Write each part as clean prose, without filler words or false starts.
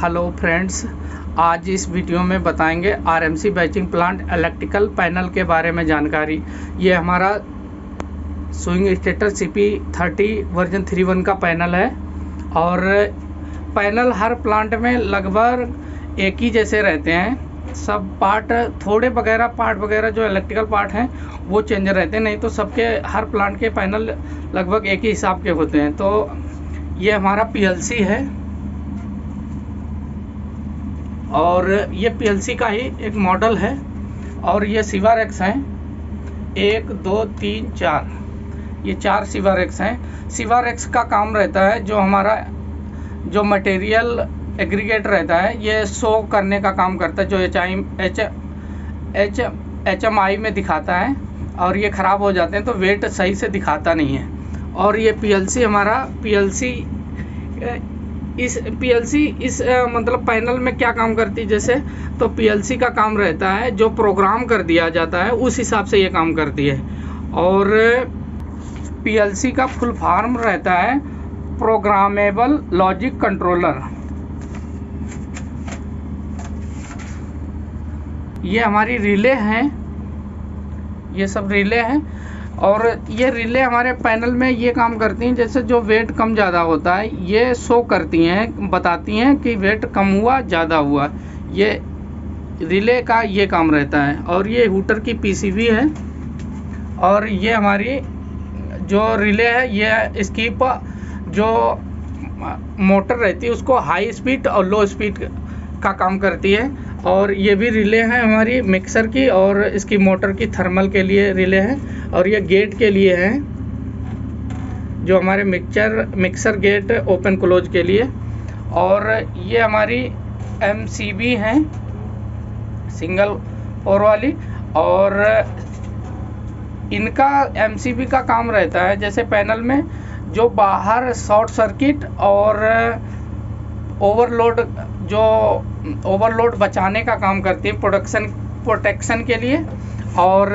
Hello friends, आज इस video में बताएंगे RMC batching plant electrical panel के बारे में जानकारी। ये हमारा स्विंग स्टेटर CP30 वर्जन 3.1 का पैनल है और पैनल हर प्लांट में लगभग एक ही जैसे रहते हैं। सब पार्ट पार्ट वगैरह जो इलेक्ट्रिकल पार्ट हैं वो चेंज रहते हैं, नहीं तो सबके हर प्लांट के पैनल लगभग एक ही हिसाब के होते हैं। तो ये हमारा PLC है और ये PLC का ही एक मॉडल है और ये सिवारेक्स हैं 1 2 3 4, ये 4 सिवारेक्स हैं। सिवारेक्स का काम रहता है जो हमारा जो मटेरियल एग्रीगेट रहता है ये शो करने का काम करता है, जो HMI में दिखाता है और ये ख़राब हो जाते हैं तो वेट सही से दिखाता नहीं है। और ये PLC हमारा इस मतलब पैनल में क्या काम करती है, जैसे तो PLC का काम रहता है जो प्रोग्राम कर दिया जाता है उस हिसाब से ये काम करती है। और PLC का फुल फॉर्म रहता है प्रोग्रामेबल लॉजिक कंट्रोलर। ये हमारी रिले हैं, ये सब रिले हैं और ये रिले हमारे पैनल में ये काम करती हैं, जैसे जो वेट कम ज़्यादा होता है ये शो करती हैं, बताती हैं कि वेट कम हुआ ज़्यादा हुआ। ये रिले का ये काम रहता है। और ये हूटर की PCB है और ये हमारी जो रिले है ये इसकी जो मोटर रहती है उसको हाई स्पीड और लो स्पीड का काम करती है। और ये भी रिले हैं हमारी मिक्सर की और इसकी मोटर की थर्मल के लिए रिले हैं और ये गेट के लिए हैं जो हमारे मिक्सर गेट ओपन क्लोज के लिए। और ये हमारी MCB हैं सिंगल पोर वाली और इनका MCB का काम रहता है जैसे पैनल में जो बाहर शॉर्ट सर्किट और ओवरलोड बचाने का काम करती है प्रोटेक्शन के लिए। और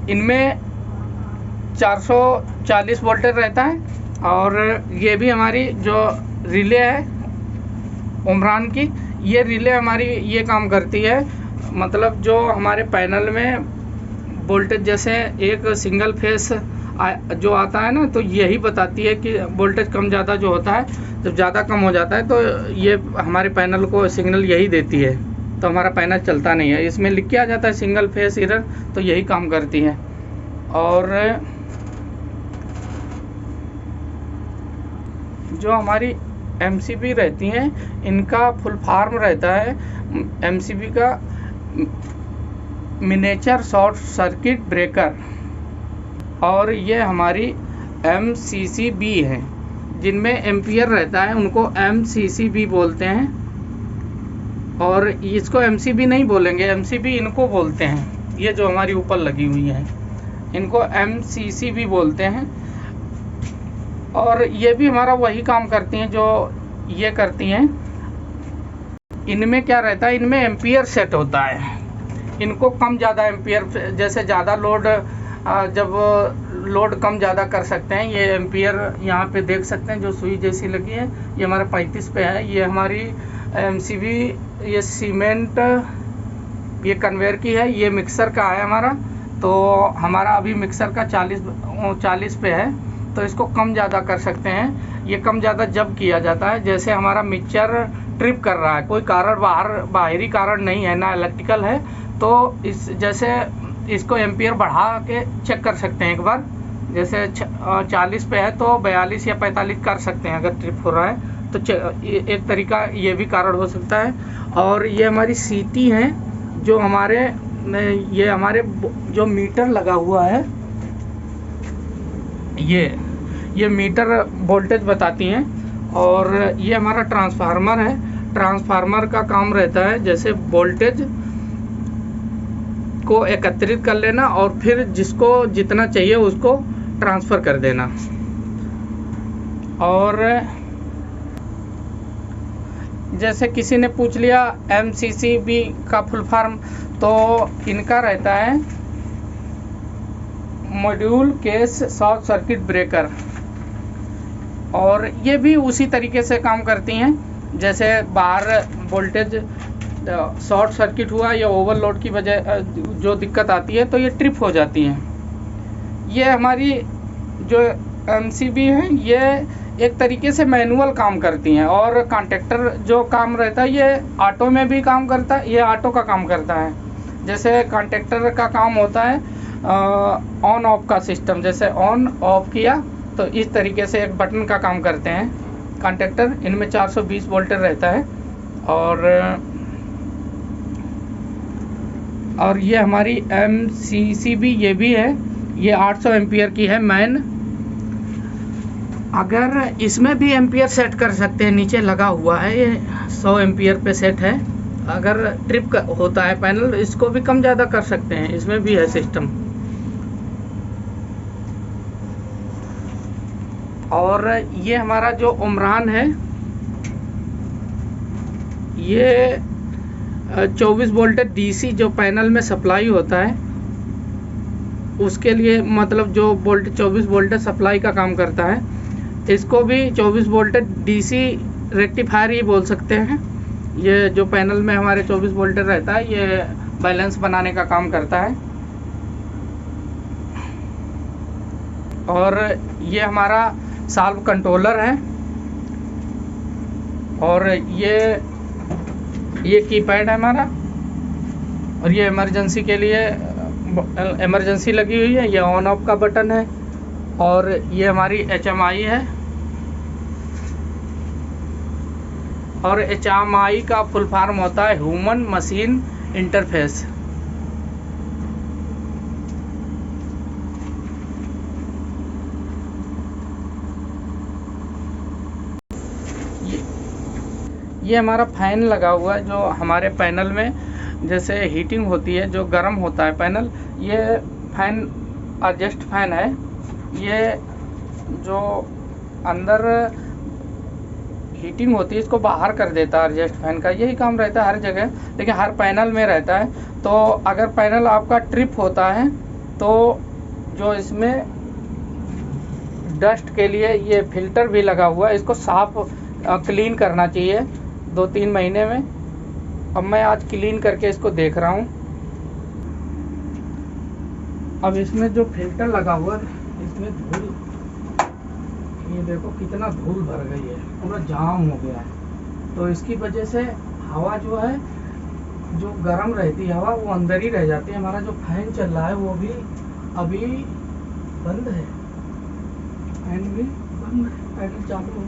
इनमें 440 वोल्टेज रहता है। और ये भी हमारी जो रिले है उमरान की, ये रिले हमारी ये काम करती है, मतलब जो हमारे पैनल में वोल्टेज जैसे एक सिंगल फेस जो आता है ना तो यही बताती है कि वोल्टेज कम ज़्यादा जो होता है, जब ज़्यादा कम हो जाता है तो ये हमारे पैनल को सिग्नल यही देती है, तो हमारा पैनल चलता नहीं है। इसमें लिख के आ जाता है सिंगल फेस एरर, तो यही काम करती है। और जो हमारी MCB रहती हैं इनका फुल फॉर्म रहता है MCB का मिनिएचर शॉर्ट सर्किट ब्रेकर। और ये हमारी MCCB है, जिनमें एम्पियर रहता है उनको MCCB बोलते हैं। और इसको MCB नहीं बोलेंगे, MCB इनको बोलते हैं, ये जो हमारी ऊपर लगी हुई है इनको MCCB बोलते हैं। और ये भी हमारा वही काम करती हैं जो ये करती हैं। इनमें क्या रहता है, इनमें एम्पियर सेट होता है, इनको कम ज़्यादा एम्पियर, जैसे ज़्यादा लोड जब लोड कम ज़्यादा कर सकते हैं। ये एम्पियर यहाँ पे देख सकते हैं जो सुई जैसी लगी है, ये हमारा 35 पे है। ये हमारी MCB ये सीमेंट ये कन्वेयर की है, ये मिक्सर का है हमारा, तो हमारा अभी मिक्सर का 40 पे है, तो इसको कम ज़्यादा कर सकते हैं। ये कम ज़्यादा जब किया जाता है जैसे हमारा मिक्सचर ट्रिप कर रहा है, कोई कारण बाहरी कारण नहीं है ना इलेक्ट्रिकल है, तो जैसे इसको एम्पियर बढ़ा के चेक कर सकते हैं एक बार। जैसे 40 पे है तो 42 या 45 कर सकते हैं अगर ट्रिप हो रहा है तो एक तरीका ये भी कारण हो सकता है। और ये हमारी CT हैं जो हमारे जो मीटर लगा हुआ है, ये मीटर वोल्टेज बताती हैं। और ये हमारा ट्रांसफार्मर है, ट्रांसफार्मर का काम रहता है जैसे वोल्टेज को एकत्रित कर लेना और फिर जिसको जितना चाहिए उसको ट्रांसफ़र कर देना। और जैसे किसी ने पूछ लिया MCCB का फुल फॉर्म, तो इनका रहता है module case short circuit breaker. और ये भी उसी तरीके से काम करती हैं। जैसे बाहर वोल्टेज शॉर्ट सर्किट हुआ या ओवरलोड की वजह जो दिक्कत आती है तो ये ट्रिप हो जाती हैं। ये हमारी जो MCB है ये एक तरीके से मैनुअल काम करती हैं, और कॉन्टैक्टर जो काम रहता है ये ऑटो में भी काम करता है, ये ऑटो का काम करता है। जैसे कॉन्टैक्टर का काम होता है ऑन ऑफ का सिस्टम, जैसे ऑन ऑफ किया तो इस तरीके से एक बटन का काम करते हैं कॉन्टैक्टर। इनमें 420 वोल्ट रहता है। और ये हमारी MCCB ये भी है, ये 800 एम्पियर की है मैन। अगर इसमें भी एम्पियर सेट कर सकते हैं, नीचे लगा हुआ है, ये 100 एम्पियर पे सेट है। अगर ट्रिप होता है पैनल, इसको भी कम ज़्यादा कर सकते हैं, इसमें भी है सिस्टम। और ये हमारा जो उमरान है ये 24 वोल्ट DC जो पैनल में सप्लाई होता है उसके लिए, मतलब जो वोल्ट 24 वोल्ट सप्लाई का काम करता है, इसको भी 24 वोल्ट DC रेक्टिफायर ही बोल सकते हैं। ये जो पैनल में हमारे 24 वोल्ट रहता है ये बैलेंस बनाने का काम करता है। और ये हमारा साल्व कंट्रोलर है, और ये कीपैड है हमारा, और ये इमरजेंसी के लिए इमरजेंसी लगी हुई है, ये ऑन ऑफ का बटन है। और ये हमारी HMI है, और HMI का फुल फॉर्म होता है ह्यूमन मशीन इंटरफेस। ये हमारा फैन लगा हुआ है जो हमारे पैनल में जैसे हीटिंग होती है, जो गर्म होता है पैनल, ये फैन एडजस्ट फैन है। ये जो अंदर हीटिंग होती है इसको बाहर कर देता है एडजस्ट फैन का। यही काम रहता है हर जगह, लेकिन हर पैनल में रहता है। तो अगर पैनल आपका ट्रिप होता है तो जो इसमें डस्ट के लिए ये फिल्टर भी लगा हुआ है, इसको साफ क्लीन करना चाहिए 2-3 महीने में। अब मैं आज क्लीन करके इसको देख रहा हूँ। अब इसमें जो फिल्टर लगा हुआ है इसमें धूल, ये देखो कितना धूल भर गई है, पूरा जाम हो गया है। तो इसकी वजह से हवा जो है, जो गर्म रहती है हवा, वो अंदर ही रह जाती है। हमारा जो फैन चल रहा है वो भी अभी बंद है, फैन भी बंद है, फैन चालू है,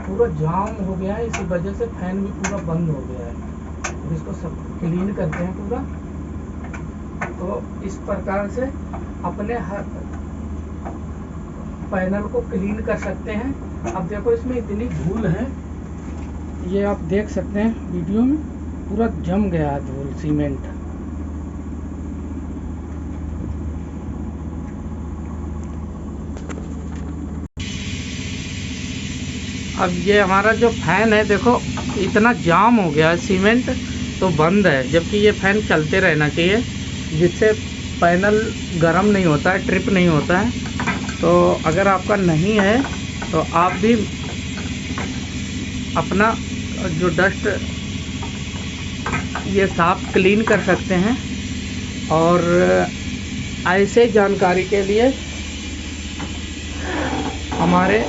पूरा जाम हो गया है। इसी वजह से फैन भी पूरा बंद हो गया है। अब इसको सब क्लीन करते हैं पूरा। तो इस प्रकार से अपने हर पैनल को क्लीन कर सकते हैं। अब देखो इसमें इतनी धूल है, ये आप देख सकते हैं वीडियो में, पूरा जम गया है धूल, सीमेंट। अब ये हमारा जो फैन है देखो इतना जाम हो गया है, सीमेंट तो बंद है, जबकि ये फैन चलते रहना चाहिए जिससे पैनल गर्म नहीं होता है, ट्रिप नहीं होता है। तो अगर आपका नहीं है तो आप भी अपना जो डस्ट ये साफ क्लीन कर सकते हैं। और ऐसे जानकारी के लिए हमारे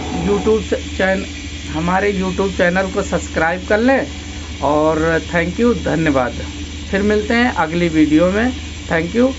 YouTube चैनल को सब्सक्राइब कर लें। और थैंक यू, धन्यवाद। फिर मिलते हैं अगली वीडियो में। Thank you.